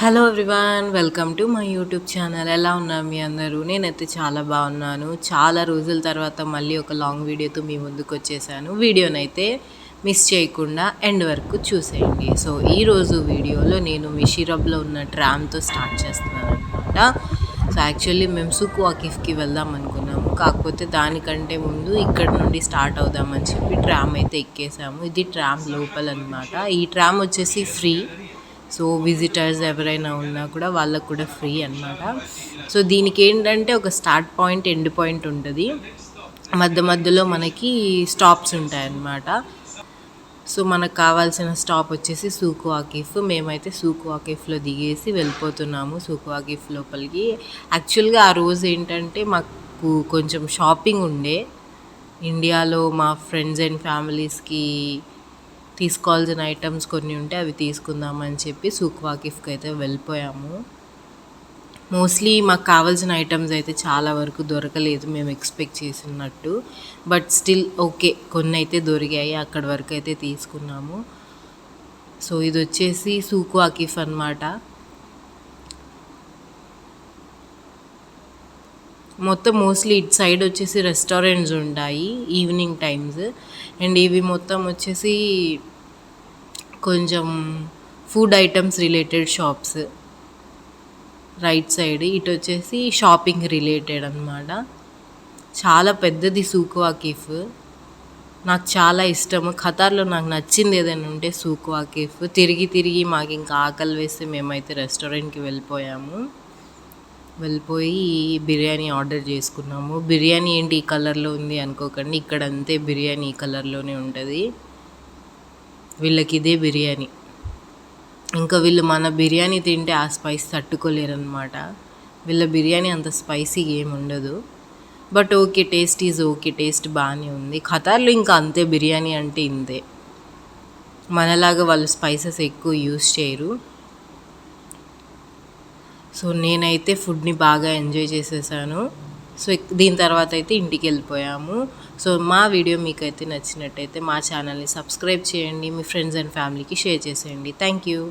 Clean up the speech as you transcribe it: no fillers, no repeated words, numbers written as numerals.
Hello everyone, welcome to my YouTube channel. ఎలా ఉన్నారు మీ అందరూ? నేనైతే చాలా బాగున్నాను. చాలా రోజుల తర్వాత మళ్ళీ ఒక లాంగ్ వీడియోతో మీ ముందుకు వచ్చేసాను. వీడియోనైతే మిస్ చేయకుండా ఎండ్ వరకు చూసేయండి. సో ఈరోజు వీడియోలో నేను మిషిరబ్లో ఉన్న ట్రామ్తో స్టార్ట్ చేస్తున్నాను అనమాట. సో యాక్చువల్లీ మేము సుక్ వాకిఫ్కి వెళ్దాం అనుకున్నాము, కాకపోతే దానికంటే ముందు ఇక్కడ నుండి స్టార్ట్ అవుదామని చెప్పి ట్రామ్ అయితే ఎక్కేసాము. ఇది ట్రామ్ లోపల అనమాట. ఈ ట్రామ్ వచ్చేసి ఫ్రీ. సో విజిటర్స్ ఎవరైనా ఉన్నా కూడా వాళ్ళకు కూడా ఫ్రీ అనమాట. సో దీనికి ఏంటంటే ఒక స్టార్ట్ పాయింట్, ఎండ్ పాయింట్ ఉంటుంది. మధ్యలో మనకి స్టాప్స్ ఉంటాయన్నమాట. సో మనకు కావాల్సిన స్టాప్ వచ్చేసి సూక్ వాకిఫ్. మేమైతే సూక్ వాకిఫ్లో దిగేసి వెళ్ళిపోతున్నాము సూక్ వాకిఫ్ లోపలికి. యాక్చువల్గా ఆ రోజు ఏంటంటే మాకు కొంచెం షాపింగ్ ఉండే. ఇండియాలో మా ఫ్రెండ్స్ అండ్ ఫ్యామిలీస్కి తీసుకోవాల్సిన ఐటమ్స్ కొన్ని ఉంటే అవి తీసుకుందామని చెప్పి సూక్ వాకిఫ్కి అయితే వెళ్ళిపోయాము. మోస్ట్లీ మాకు కావాల్సిన ఐటమ్స్ అయితే చాలా వరకు దొరకలేదు మేము ఎక్స్పెక్ట్ చేసినట్టు. బట్ స్టిల్ ఓకే, కొన్ని అయితే దొరికాయి, అక్కడి వరకు అయితే తీసుకున్నాము. సో ఇది వచ్చేసి సూక్ వాకిఫ్ అనమాట. మొత్తం మోస్ట్లీ ఇటు సైడ్ వచ్చేసి రెస్టారెంట్స్ ఉంటాయి ఈవినింగ్ టైమ్స్. అండ్ ఇవి మొత్తం వచ్చేసి కొంచెం food items related shops. Right side ఇటు వచ్చేసి షాపింగ్ రిలేటెడ్ అనమాట. చాలా పెద్దది సూక్ వాకిఫ్. నాకు చాలా ఇష్టము. ఖతార్లో నాకు నచ్చింది ఏదైనా ఉంటే సూక్ వాకిఫ్. తిరిగి మాకు ఇంకా ఆకలి వేస్తే మేమైతే రెస్టారెంట్కి వెళ్ళిపోయి బిర్యానీ ఆర్డర్ చేసుకున్నాము. బిర్యానీ ఏంటి ఈ కలర్లో ఉంది అనుకోకండి, ఇక్కడ అంతే బిర్యానీ ఈ కలర్లోనే ఉంటుంది. వీళ్ళకి ఇదే బిర్యానీ. ఇంకా వీళ్ళు మన బిర్యానీ తింటే ఆ స్పైస్ తట్టుకోలేరు అనమాట. వీళ్ళ బిర్యానీ అంత స్పైసీగా ఏమి ఉండదు. But okay, taste is okay, taste బాగానే ఉంది. ఖతార్లో ఇంకా అంతే, బిర్యానీ అంటే ఇంతే. మనలాగా వాళ్ళు స్పైసెస్ ఎక్కువ యూస్ చేయరు. సో నేనైతే ఫుడ్ని బాగా ఎంజాయ్ చేసేసాను. సో దీని తర్వాత అయితే ఇంటికి వెళ్ళిపోయాము. సో మా వీడియో మీకైతే నచ్చినట్టయితే మా ఛానల్ని సబ్స్క్రైబ్ చేయండి, మీ ఫ్రెండ్స్ అండ్ ఫ్యామిలీకి షేర్ చేసేయండి. Thank you.